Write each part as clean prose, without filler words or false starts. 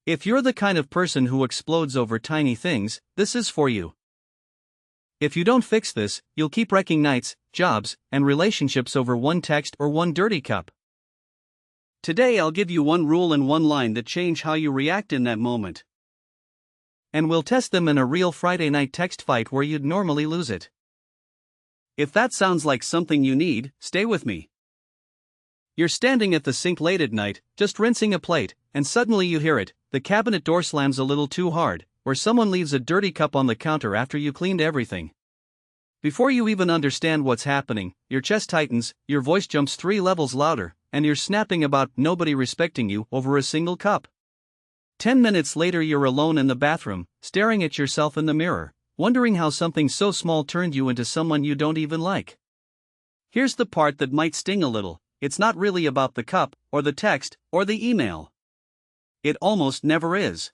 If you're the kind of person who explodes over tiny things, this is for you. If you don't fix this, you'll keep wrecking nights, jobs, and relationships over one text or one dirty cup. Today I'll give you one rule and one line that change how you react in that moment. And we'll test them in a real Friday night text fight where you'd normally lose it. If that sounds like something you need, stay with me. You're standing at the sink late at night, just rinsing a plate, and suddenly you hear it, the cabinet door slams a little too hard, or someone leaves a dirty cup on the counter after you cleaned everything. Before you even understand what's happening, your chest tightens, your voice jumps 3 levels louder, and you're snapping about nobody respecting you over a single cup. 10 minutes later you're alone in the bathroom, staring at yourself in the mirror, wondering how something so small turned you into someone you don't even like. Here's the part that might sting a little. It's not really about the cup, or the text, or the email. It almost never is.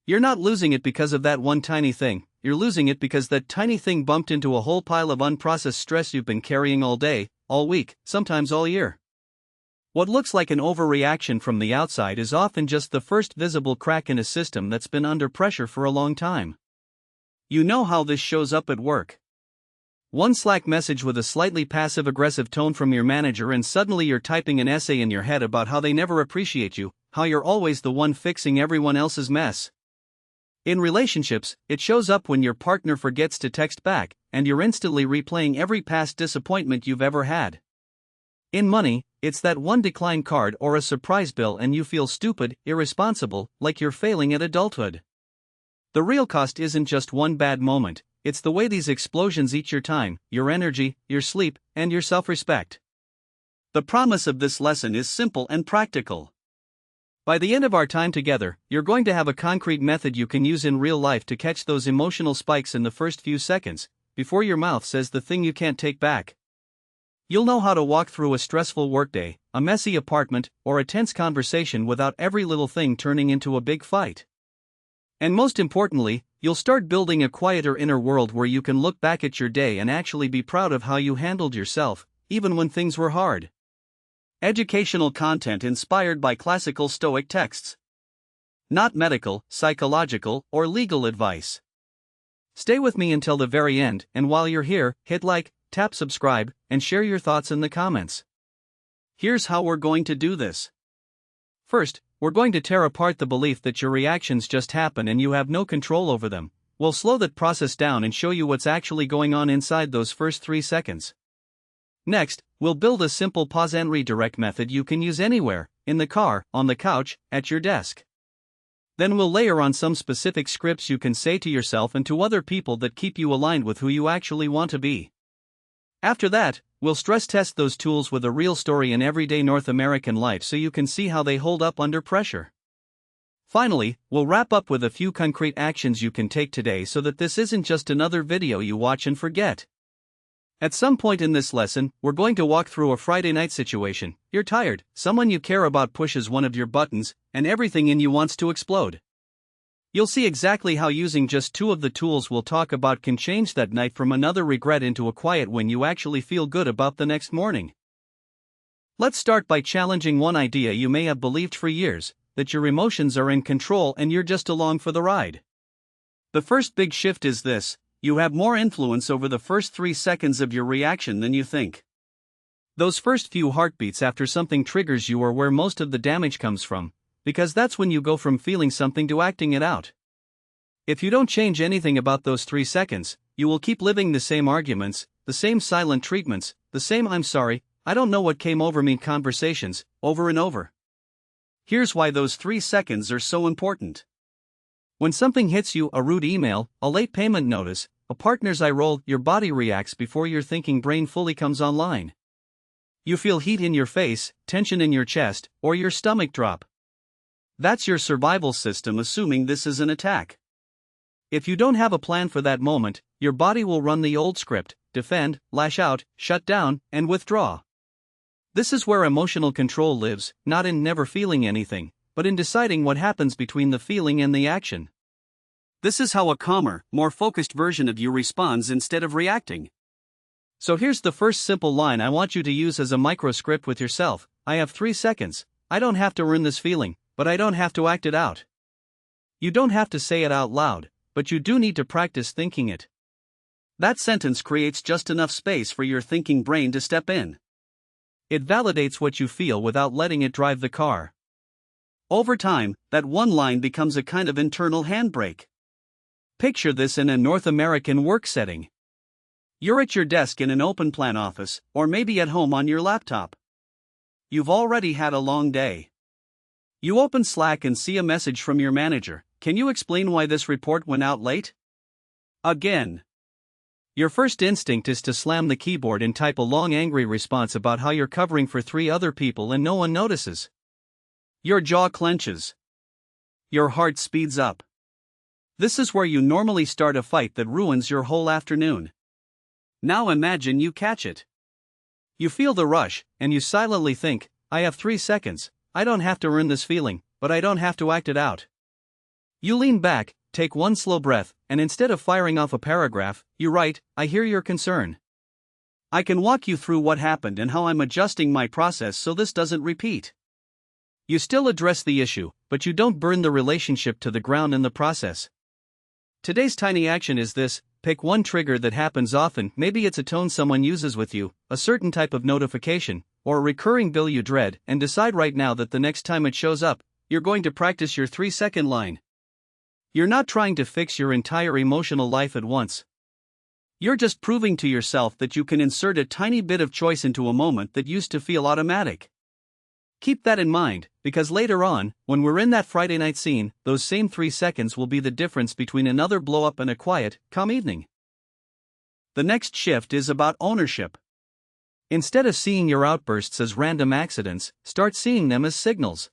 You're not losing it because of that one tiny thing, you're losing it because that tiny thing bumped into a whole pile of unprocessed stress you've been carrying all day, all week, sometimes all year. What looks like an overreaction from the outside is often just the first visible crack in a system that's been under pressure for a long time. You know how this shows up at work. One Slack message with a slightly passive-aggressive tone from your manager and suddenly you're typing an essay in your head about how they never appreciate you, how you're always the one fixing everyone else's mess. In relationships, it shows up when your partner forgets to text back, and you're instantly replaying every past disappointment you've ever had. In money, it's that one declined card or a surprise bill and you feel stupid, irresponsible, like you're failing at adulthood. The real cost isn't just one bad moment, it's the way these explosions eat your time, your energy, your sleep, and your self-respect. The promise of this lesson is simple and practical. By the end of our time together, you're going to have a concrete method you can use in real life to catch those emotional spikes in the first few seconds, before your mouth says the thing you can't take back. You'll know how to walk through a stressful workday, a messy apartment, or a tense conversation without every little thing turning into a big fight. And most importantly, you'll start building a quieter inner world where you can look back at your day and actually be proud of how you handled yourself, even when things were hard. Educational content inspired by classical Stoic texts. Not medical, psychological, or legal advice. Stay with me until the very end, and while you're here, hit like, tap subscribe, and share your thoughts in the comments. Here's how we're going to do this. First, we're going to tear apart the belief that your reactions just happen and you have no control over them. We'll slow that process down and show you what's actually going on inside those first 3 seconds. Next, we'll build a simple pause and redirect method you can use anywhere, in the car, on the couch, at your desk. Then we'll layer on some specific scripts you can say to yourself and to other people that keep you aligned with who you actually want to be. After that, we'll stress test those tools with a real story in everyday North American life so you can see how they hold up under pressure. Finally, we'll wrap up with a few concrete actions you can take today so that this isn't just another video you watch and forget. At some point in this lesson, we're going to walk through a Friday night situation. You're tired, someone you care about pushes one of your buttons, and everything in you wants to explode. You'll see exactly how using just 2 of the tools we'll talk about can change that night from another regret into a quiet win you actually feel good about the next morning. Let's start by challenging one idea you may have believed for years, that your emotions are in control and you're just along for the ride. The first big shift is this: you have more influence over the first 3 seconds of your reaction than you think. Those first few heartbeats after something triggers you are where most of the damage comes from, because that's when you go from feeling something to acting it out. If you don't change anything about those 3 seconds, you will keep living the same arguments, the same silent treatments, the same "I'm sorry, I don't know what came over me" conversations, over and over. Here's why those 3 seconds are so important. When something hits you, a rude email, a late payment notice, a partner's eye roll, your body reacts before your thinking brain fully comes online. You feel heat in your face, tension in your chest, or your stomach drop. That's your survival system assuming this is an attack. If you don't have a plan for that moment, your body will run the old script: defend, lash out, shut down, and withdraw. This is where emotional control lives, not in never feeling anything, but in deciding what happens between the feeling and the action. This is how a calmer, more focused version of you responds instead of reacting. So here's the first simple line I want you to use as a microscript with yourself: I have 3 seconds. I don't have to earn this feeling, but I don't have to act it out. You don't have to say it out loud, but you do need to practice thinking it. That sentence creates just enough space for your thinking brain to step in. It validates what you feel without letting it drive the car. Over time, that one line becomes a kind of internal handbrake. Picture this in a North American work setting. You're at your desk in an open-plan office, or maybe at home on your laptop. You've already had a long day. You open Slack and see a message from your manager. Can you explain why this report went out late? Again. Your first instinct is to slam the keyboard and type a long angry response about how you're covering for 3 other people and no one notices. Your jaw clenches. Your heart speeds up. This is where you normally start a fight that ruins your whole afternoon. Now imagine you catch it. You feel the rush, and you silently think, I have 3 seconds, I don't have to earn this feeling, but I don't have to act it out. You lean back, take one slow breath, and instead of firing off a paragraph, you write, I hear your concern. I can walk you through what happened and how I'm adjusting my process so this doesn't repeat. You still address the issue, but you don't burn the relationship to the ground in the process. Today's tiny action is this: pick one trigger that happens often. Maybe it's a tone someone uses with you, a certain type of notification, or a recurring bill you dread, and decide right now that the next time it shows up, you're going to practice your 3-second line. You're not trying to fix your entire emotional life at once. You're just proving to yourself that you can insert a tiny bit of choice into a moment that used to feel automatic. Keep that in mind, because later on, when we're in that Friday night scene, those same 3 seconds will be the difference between another blow-up and a quiet, calm evening. The next shift is about ownership. Instead of seeing your outbursts as random accidents, start seeing them as signals.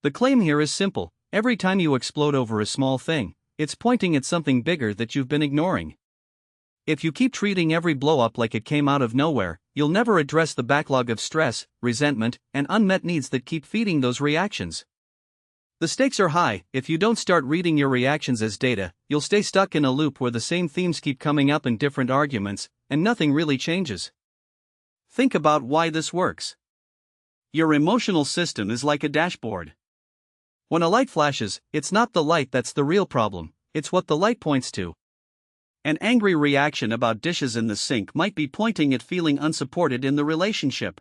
The claim here is simple: every time you explode over a small thing, it's pointing at something bigger that you've been ignoring. If you keep treating every blow-up like it came out of nowhere, you'll never address the backlog of stress, resentment, and unmet needs that keep feeding those reactions. The stakes are high. If you don't start reading your reactions as data, you'll stay stuck in a loop where the same themes keep coming up in different arguments, and nothing really changes. Think about why this works. Your emotional system is like a dashboard. When a light flashes, it's not the light that's the real problem, it's what the light points to. An angry reaction about dishes in the sink might be pointing at feeling unsupported in the relationship.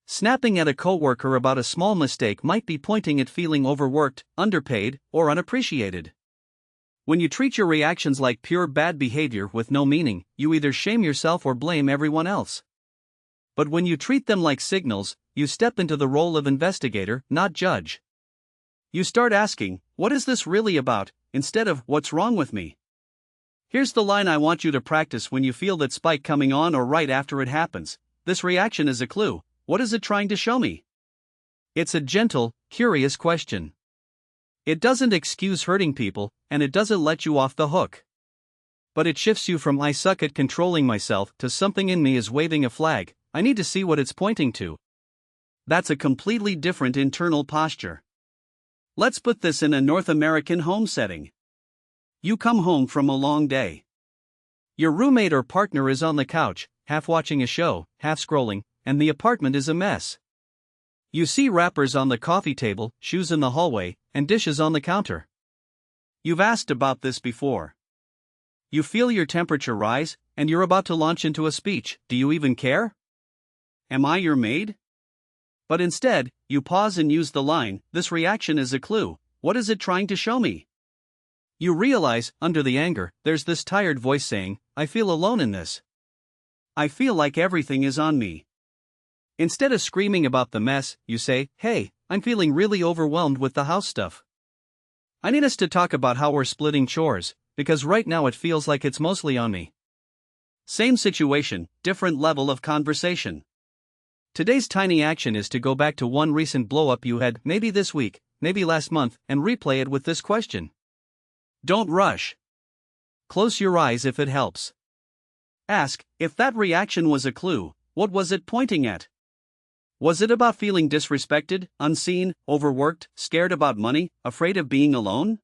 Snapping at a coworker about a small mistake might be pointing at feeling overworked, underpaid, or unappreciated. When you treat your reactions like pure bad behavior with no meaning, you either shame yourself or blame everyone else. But when you treat them like signals, you step into the role of investigator, not judge. You start asking, what is this really about, instead of, what's wrong with me? Here's the line I want you to practice when you feel that spike coming on or right after it happens. This reaction is a clue. What is it trying to show me? It's a gentle, curious question. It doesn't excuse hurting people, and it doesn't let you off the hook. But it shifts you from I suck at controlling myself to something in me is waving a flag. I need to see what it's pointing to. That's a completely different internal posture. Let's put this in a North American home setting. You come home from a long day. Your roommate or partner is on the couch, half watching a show, half scrolling, and the apartment is a mess. You see wrappers on the coffee table, shoes in the hallway, and dishes on the counter. You've asked about this before. You feel your temperature rise, and you're about to launch into a speech. Do you even care? Am I your maid? But instead, you pause and use the line, this reaction is a clue. What is it trying to show me? You realize, under the anger, there's this tired voice saying, I feel alone in this. I feel like everything is on me. Instead of screaming about the mess, you say, hey, I'm feeling really overwhelmed with the house stuff. I need us to talk about how we're splitting chores, because right now it feels like it's mostly on me. Same situation, different level of conversation. Today's tiny action is to go back to one recent blow-up you had, maybe this week, maybe last month, and replay it with this question. Don't rush. Close your eyes if it helps. Ask, if that reaction was a clue, what was it pointing at? Was it about feeling disrespected, unseen, overworked, scared about money, afraid of being alone?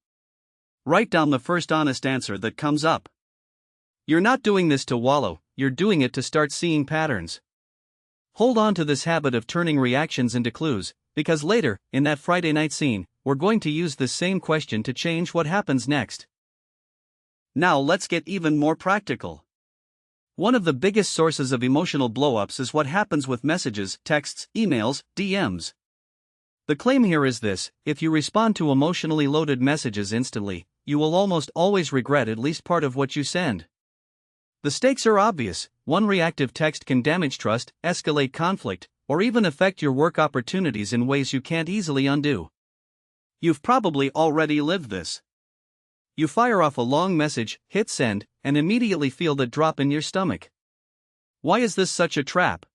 Write down the first honest answer that comes up. You're not doing this to wallow, you're doing it to start seeing patterns. Hold on to this habit of turning reactions into clues, because later, in that Friday night scene, we're going to use this same question to change what happens next. Now let's get even more practical. One of the biggest sources of emotional blowups is what happens with messages, texts, emails, DMs. The claim here is this: if you respond to emotionally loaded messages instantly, you will almost always regret at least part of what you send. The stakes are obvious. One reactive text can damage trust, escalate conflict, or even affect your work opportunities in ways you can't easily undo. You've probably already lived this. You fire off a long message, hit send, and immediately feel that drop in your stomach. Why is this such a trap?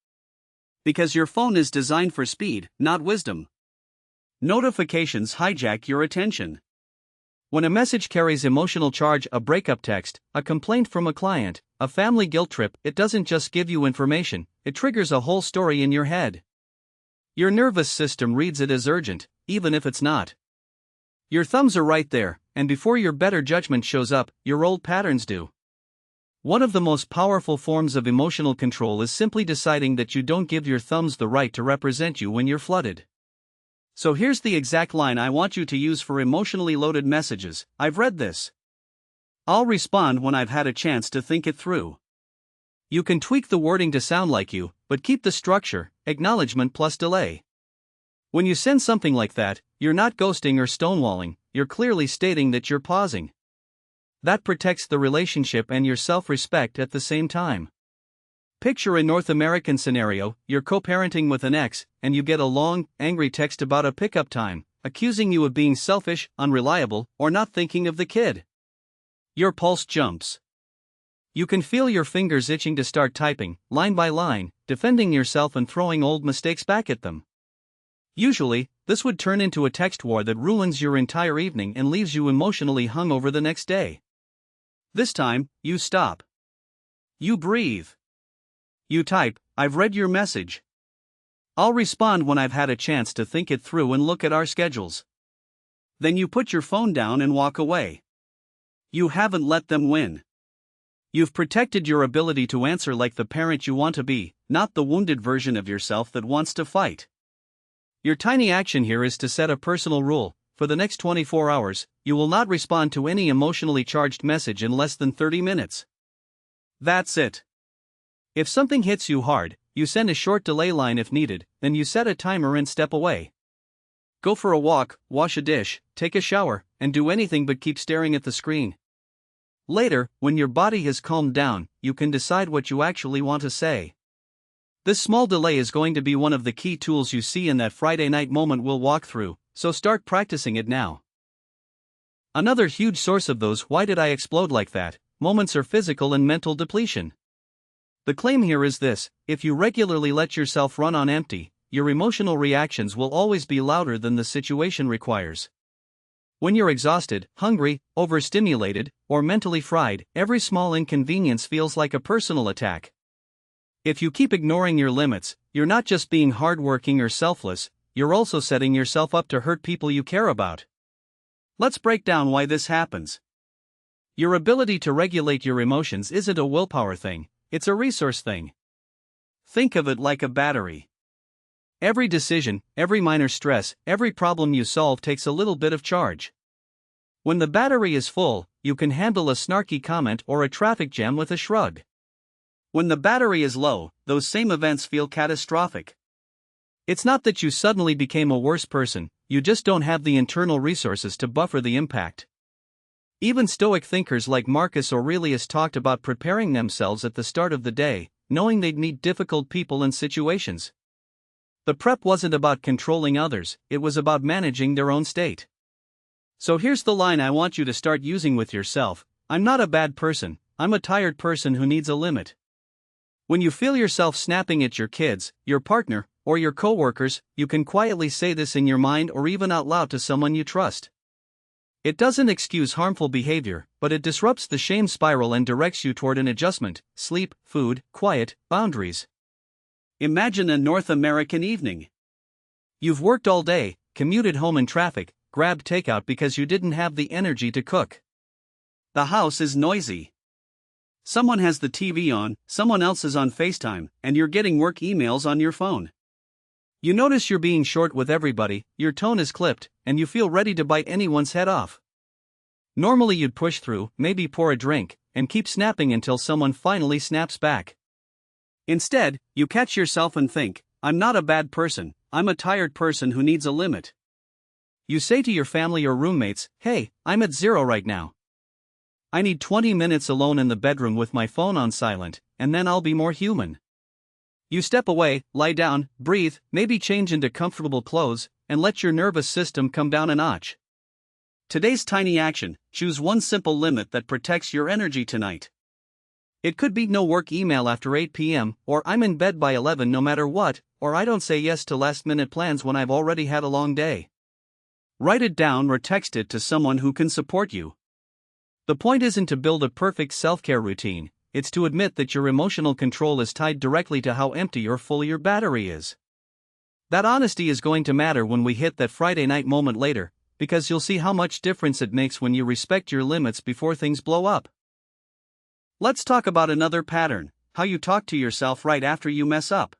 Because your phone is designed for speed, not wisdom. Notifications hijack your attention. When a message carries emotional charge, a breakup text, a complaint from a client, a family guilt trip, it doesn't just give you information, it triggers a whole story in your head. Your nervous system reads it as urgent, even if it's not. Your thumbs are right there, and before your better judgment shows up, your old patterns do. One of the most powerful forms of emotional control is simply deciding that you don't give your thumbs the right to represent you when you're flooded. So here's the exact line I want you to use for emotionally loaded messages: I've read this. I'll respond when I've had a chance to think it through. You can tweak the wording to sound like you, but keep the structure: acknowledgement plus delay. When you send something like that, you're not ghosting or stonewalling, you're clearly stating that you're pausing. That protects the relationship and your self-respect at the same time. Picture a North American scenario: you're co-parenting with an ex, and you get a long, angry text about a pickup time, accusing you of being selfish, unreliable, or not thinking of the kid. Your pulse jumps. You can feel your fingers itching to start typing, line by line, defending yourself and throwing old mistakes back at them. Usually, this would turn into a text war that ruins your entire evening and leaves you emotionally hungover the next day. This time, you stop. You breathe. You type, I've read your message. I'll respond when I've had a chance to think it through and look at our schedules. Then you put your phone down and walk away. You haven't let them win. You've protected your ability to answer like the parent you want to be, not the wounded version of yourself that wants to fight. Your tiny action here is to set a personal rule: for the next 24 hours, you will not respond to any emotionally charged message in less than 30 minutes. That's it. If something hits you hard, you send a short delay line if needed, then you set a timer and step away. Go for a walk, wash a dish, take a shower, and do anything but keep staring at the screen. Later, when your body has calmed down, you can decide what you actually want to say. This small delay is going to be one of the key tools you see in that Friday night moment we'll walk through, so start practicing it now. Another huge source of those "why did I explode like that" moments are physical and mental depletion. The claim here is this: if you regularly let yourself run on empty, your emotional reactions will always be louder than the situation requires. When you're exhausted, hungry, overstimulated, or mentally fried, every small inconvenience feels like a personal attack. If you keep ignoring your limits, you're not just being hardworking or selfless, you're also setting yourself up to hurt people you care about. Let's break down why this happens. Your ability to regulate your emotions isn't a willpower thing, it's a resource thing. Think of it like a battery. Every decision, every minor stress, every problem you solve takes a little bit of charge. When the battery is full, you can handle a snarky comment or a traffic jam with a shrug. When the battery is low, those same events feel catastrophic. It's not that you suddenly became a worse person, you just don't have the internal resources to buffer the impact. Even Stoic thinkers like Marcus Aurelius talked about preparing themselves at the start of the day, knowing they'd meet difficult people and situations. The prep wasn't about controlling others, it was about managing their own state. So here's the line I want you to start using with yourself: I'm not a bad person, I'm a tired person who needs a limit. When you feel yourself snapping at your kids, your partner, or your coworkers, you can quietly say this in your mind or even out loud to someone you trust. It doesn't excuse harmful behavior, but it disrupts the shame spiral and directs you toward an adjustment: sleep, food, quiet, boundaries. Imagine a North American evening. You've worked all day, commuted home in traffic, grabbed takeout because you didn't have the energy to cook. The house is noisy. Someone has the TV on, someone else is on FaceTime, and you're getting work emails on your phone. You notice you're being short with everybody, your tone is clipped, and you feel ready to bite anyone's head off. Normally you'd push through, maybe pour a drink, and keep snapping until someone finally snaps back. Instead, you catch yourself and think, I'm not a bad person, I'm a tired person who needs a limit. You say to your family or roommates, hey, I'm at 0 right now. I need 20 minutes alone in the bedroom with my phone on silent, and then I'll be more human. You step away, lie down, breathe, maybe change into comfortable clothes, and let your nervous system come down a notch. Today's tiny action: choose one simple limit that protects your energy tonight. It could be no work email after 8 p.m., or I'm in bed by 11 no matter what, or I don't say yes to last-minute plans when I've already had a long day. Write it down or text it to someone who can support you. The point isn't to build a perfect self-care routine, it's to admit that your emotional control is tied directly to how empty or full your battery is. That honesty is going to matter when we hit that Friday night moment later, because you'll see how much difference it makes when you respect your limits before things blow up. Let's talk about another pattern: how you talk to yourself right after you mess up.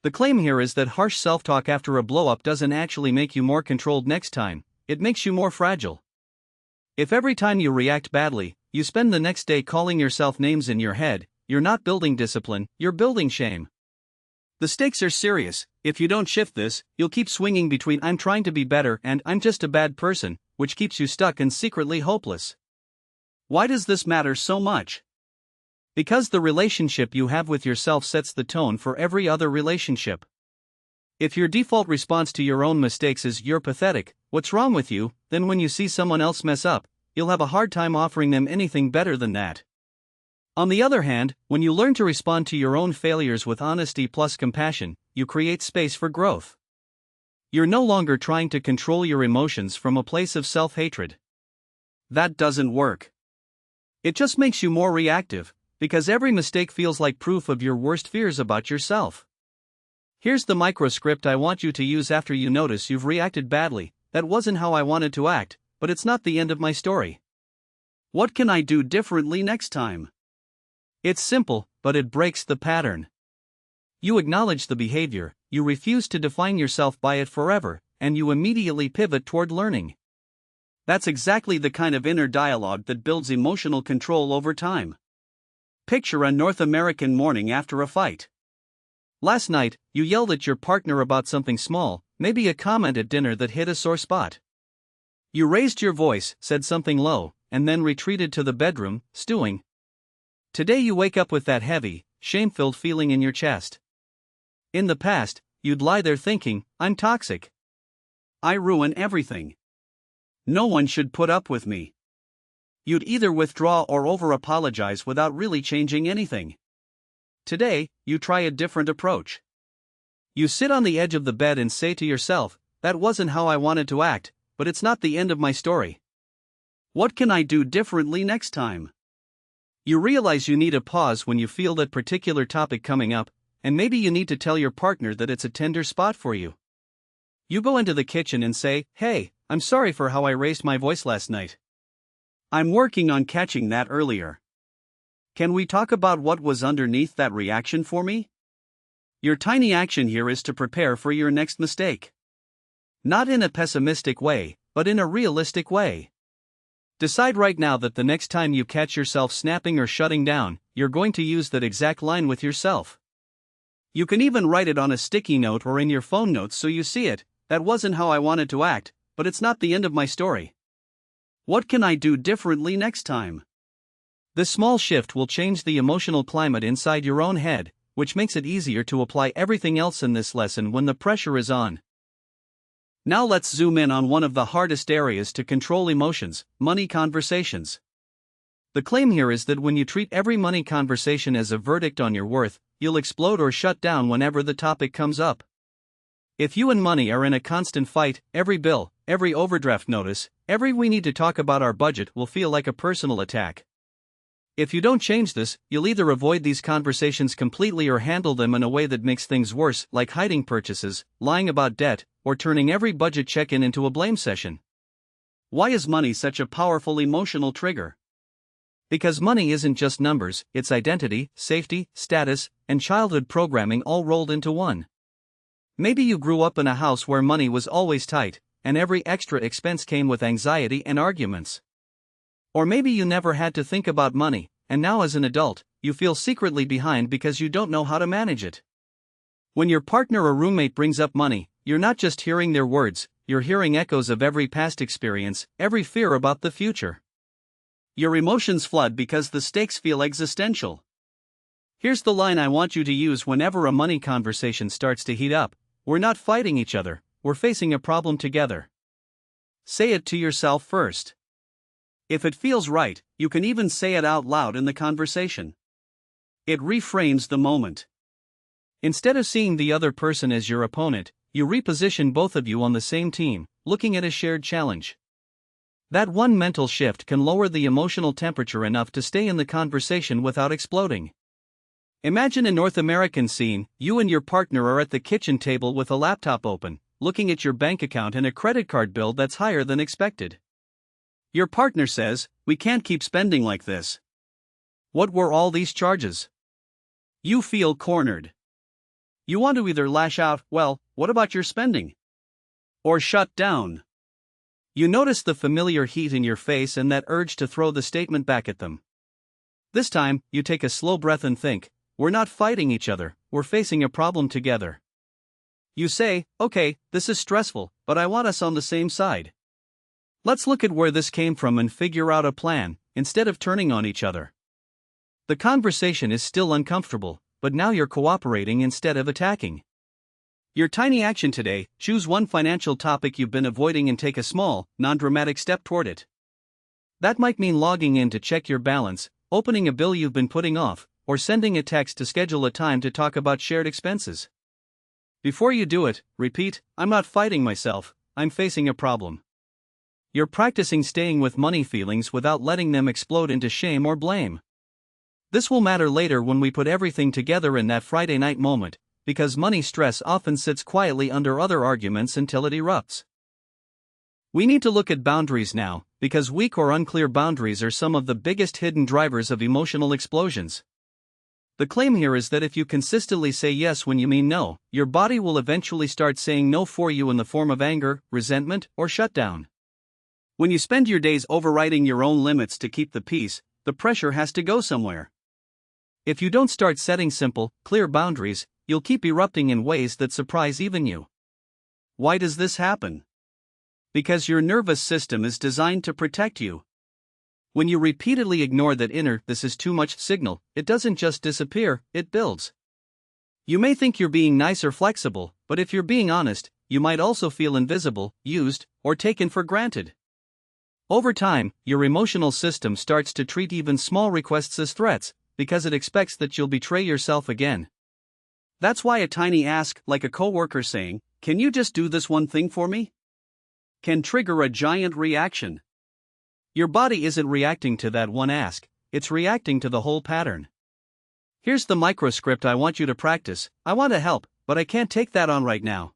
The claim here is that harsh self-talk after a blow-up doesn't actually make you more controlled next time, it makes you more fragile. If every time you react badly, you spend the next day calling yourself names in your head, you're not building discipline, you're building shame. The stakes are serious. If you don't shift this, you'll keep swinging between I'm trying to be better and I'm just a bad person, which keeps you stuck and secretly hopeless. Why does this matter so much? Because the relationship you have with yourself sets the tone for every other relationship. If your default response to your own mistakes is "you're pathetic, what's wrong with you," then when you see someone else mess up, you'll have a hard time offering them anything better than that. On the other hand, when you learn to respond to your own failures with honesty plus compassion, you create space for growth. You're no longer trying to control your emotions from a place of self-hatred. That doesn't work. It just makes you more reactive, because every mistake feels like proof of your worst fears about yourself. Here's the microscript I want you to use after you notice you've reacted badly: that wasn't how I wanted to act, but it's not the end of my story. What can I do differently next time? It's simple, but it breaks the pattern. You acknowledge the behavior, you refuse to define yourself by it forever, and you immediately pivot toward learning. That's exactly the kind of inner dialogue that builds emotional control over time. Picture a North American morning after a fight. Last night, you yelled at your partner about something small, maybe a comment at dinner that hit a sore spot. You raised your voice, said something low, and then retreated to the bedroom, stewing. Today you wake up with that heavy, shame-filled feeling in your chest. In the past, you'd lie there thinking, I'm toxic. I ruin everything. No one should put up with me. You'd either withdraw or over-apologize without really changing anything. Today, you try a different approach. You sit on the edge of the bed and say to yourself, that wasn't how I wanted to act, but it's not the end of my story. What can I do differently next time? You realize you need a pause when you feel that particular topic coming up, and maybe you need to tell your partner that it's a tender spot for you. You go into the kitchen and say, hey, I'm sorry for how I raised my voice last night. I'm working on catching that earlier. Can we talk about what was underneath that reaction for me? Your tiny action here is to prepare for your next mistake. Not in a pessimistic way, but in a realistic way. Decide right now that the next time you catch yourself snapping or shutting down, you're going to use that exact line with yourself. You can even write it on a sticky note or in your phone notes so you see it. That wasn't how I wanted to act, but it's not the end of my story. What can I do differently next time? This small shift will change the emotional climate inside your own head, which makes it easier to apply everything else in this lesson when the pressure is on. Now let's zoom in on one of the hardest areas to control emotions: money conversations. The claim here is that when you treat every money conversation as a verdict on your worth, you'll explode or shut down whenever the topic comes up. If you and money are in a constant fight, every bill, every overdraft notice, every "we need to talk about our budget" will feel like a personal attack. If you don't change this, you'll either avoid these conversations completely or handle them in a way that makes things worse, like hiding purchases, lying about debt, or turning every budget check-in into a blame session. Why is money such a powerful emotional trigger? Because money isn't just numbers, it's identity, safety, status, and childhood programming all rolled into one. Maybe you grew up in a house where money was always tight, and every extra expense came with anxiety and arguments. Or maybe you never had to think about money, and now as an adult, you feel secretly behind because you don't know how to manage it. When your partner or roommate brings up money, you're not just hearing their words, you're hearing echoes of every past experience, every fear about the future. Your emotions flood because the stakes feel existential. Here's the line I want you to use whenever a money conversation starts to heat up: we're not fighting each other, we're facing a problem together. Say it to yourself first. If it feels right, you can even say it out loud in the conversation. It reframes the moment. Instead of seeing the other person as your opponent, you reposition both of you on the same team, looking at a shared challenge. That one mental shift can lower the emotional temperature enough to stay in the conversation without exploding. Imagine a North American scene: you and your partner are at the kitchen table with a laptop open, looking at your bank account and a credit card bill that's higher than expected. Your partner says, "We can't keep spending like this. What were all these charges?" You feel cornered. You want to either lash out, "Well, what about your spending?" or shut down. You notice the familiar heat in your face and that urge to throw the statement back at them. This time, you take a slow breath and think, we're not fighting each other, we're facing a problem together. You say, "Okay, this is stressful, but I want us on the same side. Let's look at where this came from and figure out a plan," instead of turning on each other. The conversation is still uncomfortable, but now you're cooperating instead of attacking. Your tiny action today: choose one financial topic you've been avoiding and take a small, non-dramatic step toward it. That might mean logging in to check your balance, opening a bill you've been putting off, or sending a text to schedule a time to talk about shared expenses. Before you do it, repeat, "I'm not fighting myself, I'm facing a problem." You're practicing staying with money feelings without letting them explode into shame or blame. This will matter later when we put everything together in that Friday night moment, because money stress often sits quietly under other arguments until it erupts. We need to look at boundaries now, because weak or unclear boundaries are some of the biggest hidden drivers of emotional explosions. The claim here is that if you consistently say yes when you mean no, your body will eventually start saying no for you in the form of anger, resentment, or shutdown. When you spend your days overriding your own limits to keep the peace, the pressure has to go somewhere. If you don't start setting simple, clear boundaries, you'll keep erupting in ways that surprise even you. Why does this happen? Because your nervous system is designed to protect you. When you repeatedly ignore that inner "this is too much" signal, it doesn't just disappear, it builds. You may think you're being nice or flexible, but if you're being honest, you might also feel invisible, used, or taken for granted. Over time, your emotional system starts to treat even small requests as threats, because it expects that you'll betray yourself again. That's why a tiny ask, like a coworker saying, "Can you just do this one thing for me?" can trigger a giant reaction. Your body isn't reacting to that one ask, it's reacting to the whole pattern. Here's the microscript I want you to practice: "I want to help, but I can't take that on right now."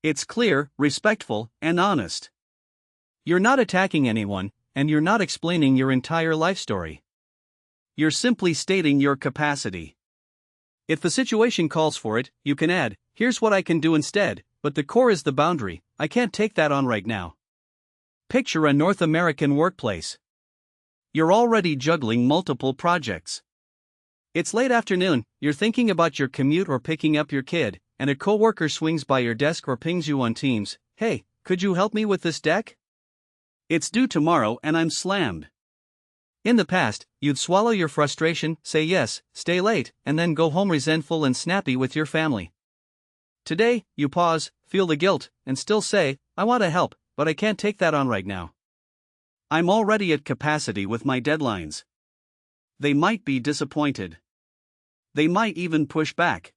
It's clear, respectful, and honest. You're not attacking anyone, and you're not explaining your entire life story. You're simply stating your capacity. If the situation calls for it, you can add, "Here's what I can do instead," but the core is the boundary: "I can't take that on right now." Picture a North American workplace. You're already juggling multiple projects. It's late afternoon, you're thinking about your commute or picking up your kid, and a coworker swings by your desk or pings you on Teams, "Hey, could you help me with this deck? It's due tomorrow and I'm slammed." In the past, you'd swallow your frustration, say yes, stay late, and then go home resentful and snappy with your family. Today, you pause, feel the guilt, and still say, "I want to help, but I can't take that on right now. I'm already at capacity with my deadlines." They might be disappointed. They might even push back.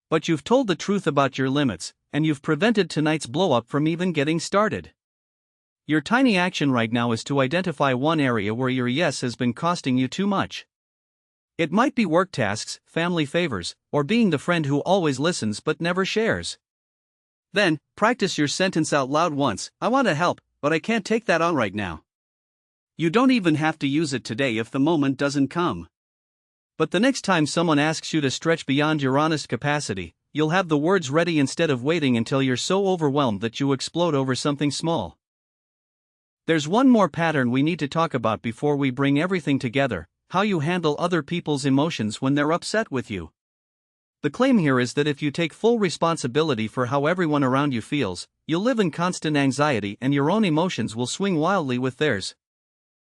But you've told the truth about your limits, and you've prevented tonight's blowup from even getting started. Your tiny action right now is to identify one area where your yes has been costing you too much. It might be work tasks, family favors, or being the friend who always listens but never shares. Then, practice your sentence out loud once: "I want to help, but I can't take that on right now." You don't even have to use it today if the moment doesn't come. But the next time someone asks you to stretch beyond your honest capacity, you'll have the words ready instead of waiting until you're so overwhelmed that you explode over something small. There's one more pattern we need to talk about before we bring everything together: how you handle other people's emotions when they're upset with you. The claim here is that if you take full responsibility for how everyone around you feels, you'll live in constant anxiety and your own emotions will swing wildly with theirs.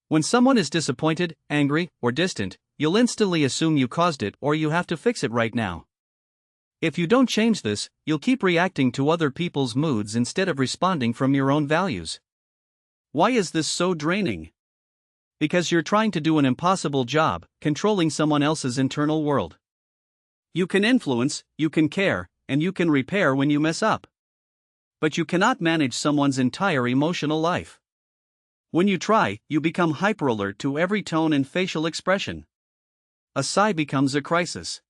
When someone is disappointed, angry, or distant, you'll instantly assume you caused it or you have to fix it right now. If you don't change this, you'll keep reacting to other people's moods instead of responding from your own values. Why is this so draining? Because you're trying to do an impossible job, controlling someone else's internal world. You can influence, you can care, and you can repair when you mess up. But you cannot manage someone's entire emotional life. When you try, you become hyperalert to every tone and facial expression. A sigh becomes a crisis.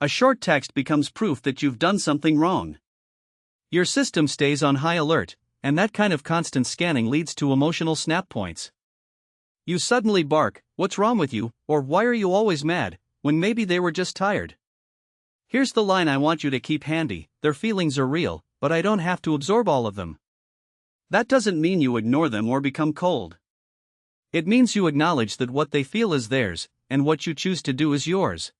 A short text becomes proof that you've done something wrong. Your system stays on high alert, and that kind of constant scanning leads to emotional snap points. You suddenly bark, "What's wrong with you?" or "Why are you always mad?" when maybe they were just tired. Here's the line I want you to keep handy: their feelings are real, but I don't have to absorb all of them. That doesn't mean you ignore them or become cold. It means you acknowledge that what they feel is theirs, and what you choose to do is yours.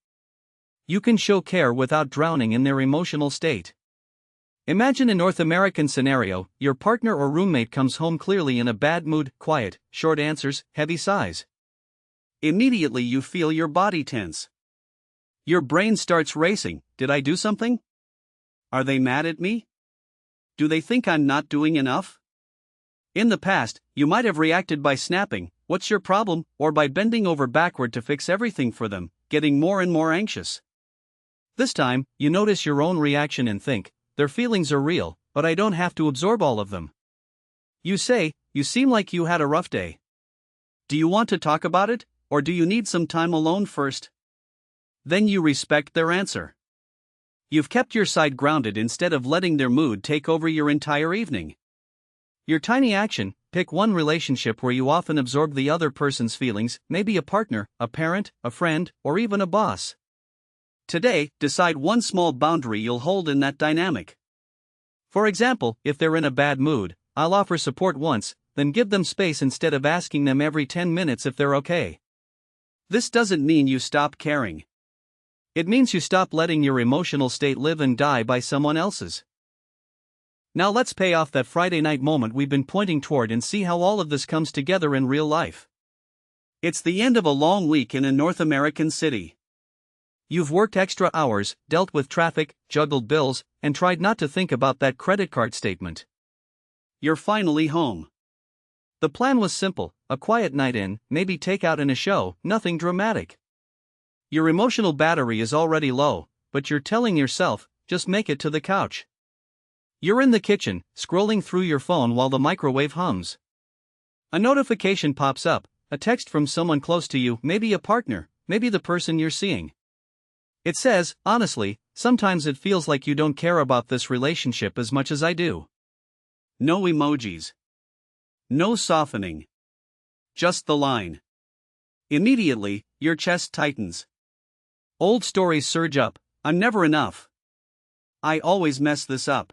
You can show care without drowning in their emotional state. Imagine a North American scenario: your partner or roommate comes home clearly in a bad mood, quiet, short answers, heavy sighs. Immediately you feel your body tense. Your brain starts racing. Did I do something? Are they mad at me? Do they think I'm not doing enough? In the past, you might have reacted by snapping, "What's your problem?" or by bending over backward to fix everything for them, getting more and more anxious. This time, you notice your own reaction and think, "Their feelings are real, but I don't have to absorb all of them." You say, "You seem like you had a rough day. Do you want to talk about it, or do you need some time alone first?" Then you respect their answer. You've kept your side grounded instead of letting their mood take over your entire evening. Your tiny action: pick one relationship where you often absorb the other person's feelings, maybe a partner, a parent, a friend, or even a boss. Today, decide one small boundary you'll hold in that dynamic. For example, if they're in a bad mood, I'll offer support once, then give them space instead of asking them every 10 minutes if they're okay. This doesn't mean you stop caring. It means you stop letting your emotional state live and die by someone else's. Now let's pay off that Friday night moment we've been pointing toward and see how all of this comes together in real life. It's the end of a long week in a North American city. You've worked extra hours, dealt with traffic, juggled bills, and tried not to think about that credit card statement. You're finally home. The plan was simple: a quiet night in, maybe takeout and a show, nothing dramatic. Your emotional battery is already low, but you're telling yourself, just make it to the couch. You're in the kitchen, scrolling through your phone while the microwave hums. A notification pops up, a text from someone close to you, maybe a partner, maybe the person you're seeing. It says, "Honestly, sometimes it feels like you don't care about this relationship as much as I do." No emojis. No softening. Just the line. Immediately, your chest tightens. Old stories surge up: "I'm never enough. I always mess this up.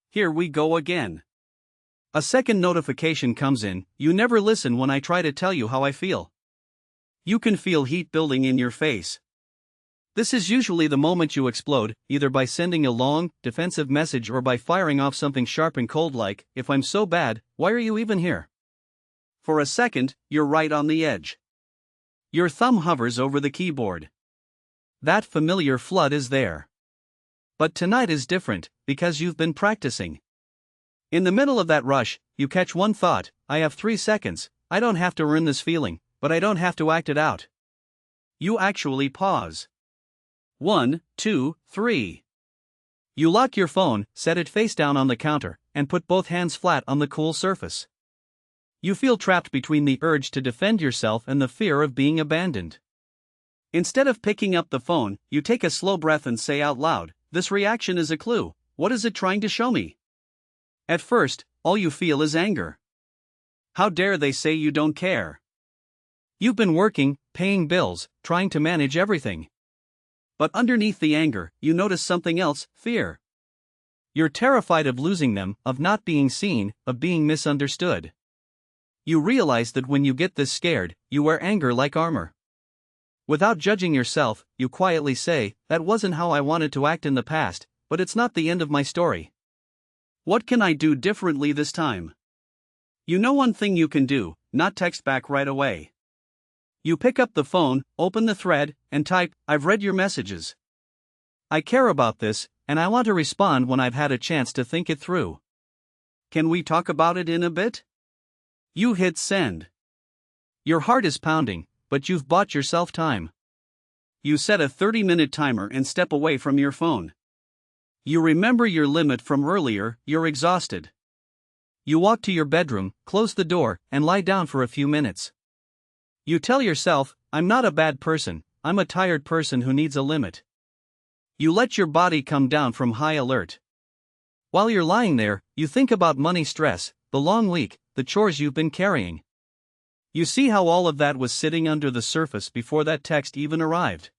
Here we go again." A second notification comes in: "You never listen when I try to tell you how I feel." You can feel heat building in your face. This is usually the moment you explode, either by sending a long, defensive message or by firing off something sharp and cold like, "If I'm so bad, why are you even here?" For a second, you're right on the edge. Your thumb hovers over the keyboard. That familiar flood is there. But tonight is different, because you've been practicing. In the middle of that rush, you catch one thought: "I have 3 seconds, I don't have to earn this feeling, but I don't have to act it out." You actually pause. 1, 2, 3. You lock your phone, set it face down on the counter, and put both hands flat on the cool surface. You feel trapped between the urge to defend yourself and the fear of being abandoned. Instead of picking up the phone, you take a slow breath and say out loud, "This reaction is a clue. What is it trying to show me?" At first, all you feel is anger. How dare they say you don't care? You've been working, paying bills, trying to manage everything. But underneath the anger, you notice something else: fear. You're terrified of losing them, of not being seen, of being misunderstood. You realize that when you get this scared, you wear anger like armor. Without judging yourself, you quietly say, "That wasn't how I wanted to act in the past, but it's not the end of my story. What can I do differently this time?" You know one thing you can do: not text back right away. You pick up the phone, open the thread, and type, "I've read your messages. I care about this, and I want to respond when I've had a chance to think it through. Can we talk about it in a bit?" You hit send. Your heart is pounding, but you've bought yourself time. You set a 30-minute timer and step away from your phone. You remember your limit from earlier, you're exhausted. You walk to your bedroom, close the door, and lie down for a few minutes. You tell yourself, "I'm not a bad person, I'm a tired person who needs a limit." You let your body come down from high alert. While you're lying there, you think about money stress, the long week, the chores you've been carrying. You see how all of that was sitting under the surface before that text even arrived.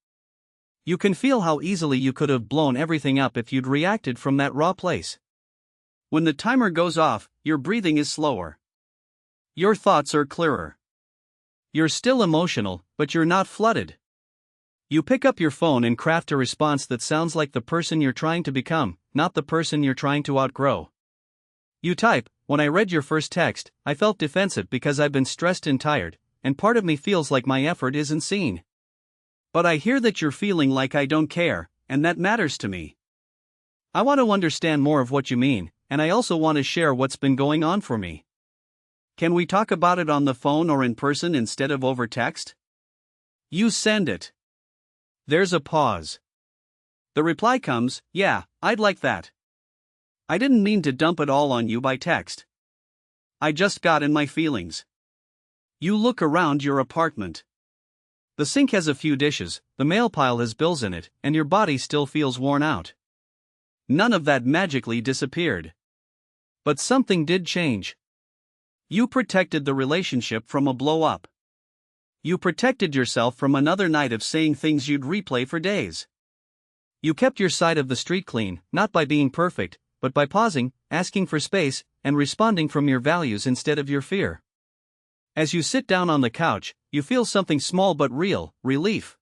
You can feel how easily you could have blown everything up if you'd reacted from that raw place. When the timer goes off, your breathing is slower. Your thoughts are clearer. You're still emotional, but you're not flooded. You pick up your phone and craft a response that sounds like the person you're trying to become, not the person you're trying to outgrow. You type, "When I read your first text, I felt defensive because I've been stressed and tired, and part of me feels like my effort isn't seen. But I hear that you're feeling like I don't care, and that matters to me. I want to understand more of what you mean, and I also want to share what's been going on for me. Can we talk about it on the phone or in person instead of over text?" You send it. There's a pause. The reply comes, "Yeah, I'd like that. I didn't mean to dump it all on you by text. I just got in my feelings." You look around your apartment. The sink has a few dishes, the mail pile has bills in it, and your body still feels worn out. None of that magically disappeared. But something did change. You protected the relationship from a blow-up. You protected yourself from another night of saying things you'd replay for days. You kept your side of the street clean, not by being perfect, but by pausing, asking for space, and responding from your values instead of your fear. As you sit down on the couch, you feel something small but real: relief.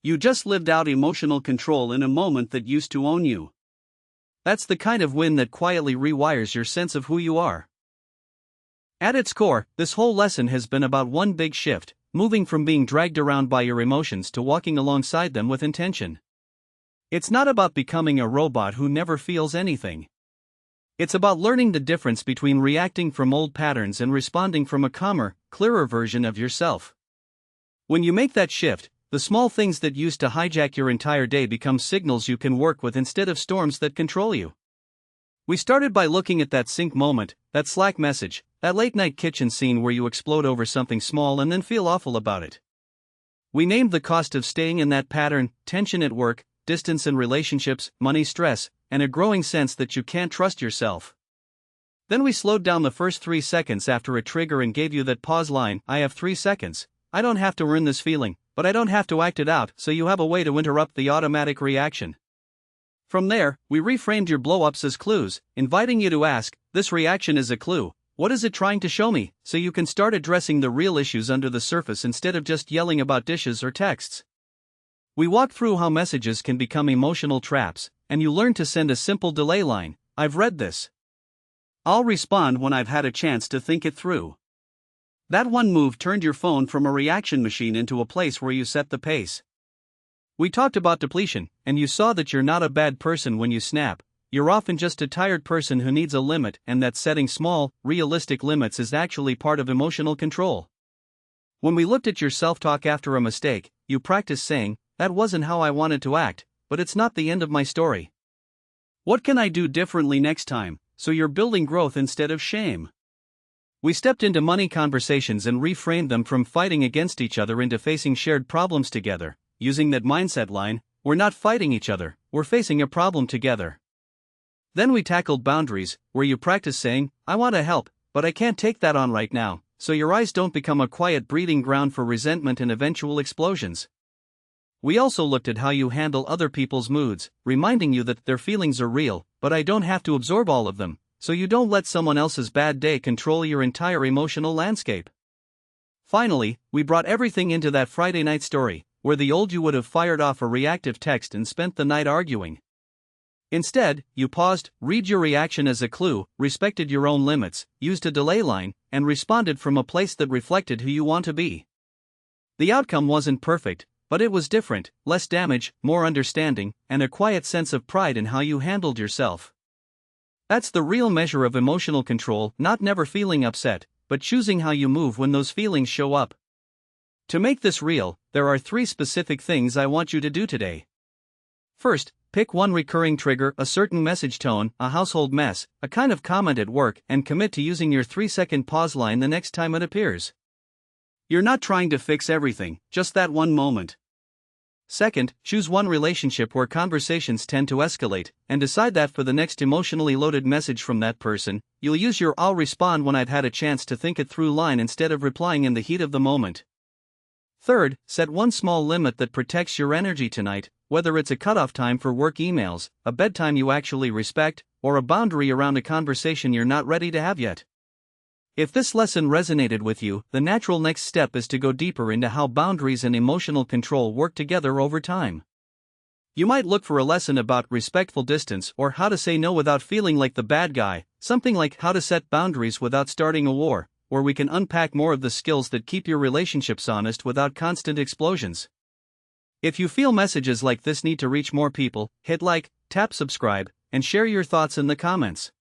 You just lived out emotional control in a moment that used to own you. That's the kind of win that quietly rewires your sense of who you are. At its core, this whole lesson has been about one big shift: moving from being dragged around by your emotions to walking alongside them with intention. It's not about becoming a robot who never feels anything. It's about learning the difference between reacting from old patterns and responding from a calmer, clearer version of yourself. When you make that shift, the small things that used to hijack your entire day become signals you can work with instead of storms that control you. We started by looking at that sink moment, that Slack message, that late-night kitchen scene where you explode over something small and then feel awful about it. We named the cost of staying in that pattern: tension at work, distance in relationships, money stress, and a growing sense that you can't trust yourself. Then we slowed down the first 3 seconds after a trigger and gave you that pause line: "I have 3 seconds. I don't have to earn this feeling, but I don't have to act it out," so you have a way to interrupt the automatic reaction. From there, we reframed your blowups as clues, inviting you to ask, "This reaction is a clue. What is it trying to show me?" so you can start addressing the real issues under the surface instead of just yelling about dishes or texts. We walked through how messages can become emotional traps, and you learn to send a simple delay line: "I've read this. I'll respond when I've had a chance to think it through." That one move turned your phone from a reaction machine into a place where you set the pace. We talked about depletion, and you saw that you're not a bad person when you snap. You're often just a tired person who needs a limit, and that setting small, realistic limits is actually part of emotional control. When we looked at your self-talk after a mistake, you practiced saying, "That wasn't how I wanted to act, but it's not the end of my story. What can I do differently next time?" so you're building growth instead of shame. We stepped into money conversations and reframed them from fighting against each other into facing shared problems together, using that mindset line: "We're not fighting each other, we're facing a problem together." Then we tackled boundaries, where you practice saying, "I want to help, but I can't take that on right now," so your eyes don't become a quiet breeding ground for resentment and eventual explosions. We also looked at how you handle other people's moods, reminding you that their feelings are real, but I don't have to absorb all of them, so you don't let someone else's bad day control your entire emotional landscape. Finally, we brought everything into that Friday night story, where the old you would have fired off a reactive text and spent the night arguing. Instead, you paused, read your reaction as a clue, respected your own limits, used a delay line, and responded from a place that reflected who you want to be. The outcome wasn't perfect, but it was different, less damage, more understanding, and a quiet sense of pride in how you handled yourself. That's the real measure of emotional control, not never feeling upset, but choosing how you move when those feelings show up. To make this real, there are 3 specific things I want you to do today. First, pick one recurring trigger, a certain message tone, a household mess, a kind of comment at work, and commit to using your 3-second pause line the next time it appears. You're not trying to fix everything, just that one moment. Second, choose one relationship where conversations tend to escalate, and decide that for the next emotionally loaded message from that person, you'll use your "I'll respond when I've had a chance to think it through" line instead of replying in the heat of the moment. Third, set one small limit that protects your energy tonight, whether it's a cutoff time for work emails, a bedtime you actually respect, or a boundary around a conversation you're not ready to have yet. If this lesson resonated with you, the natural next step is to go deeper into how boundaries and emotional control work together over time. You might look for a lesson about respectful distance or how to say no without feeling like the bad guy, something like how to set boundaries without starting a war, where we can unpack more of the skills that keep your relationships honest without constant explosions. If you feel messages like this need to reach more people, hit like, tap subscribe, and share your thoughts in the comments.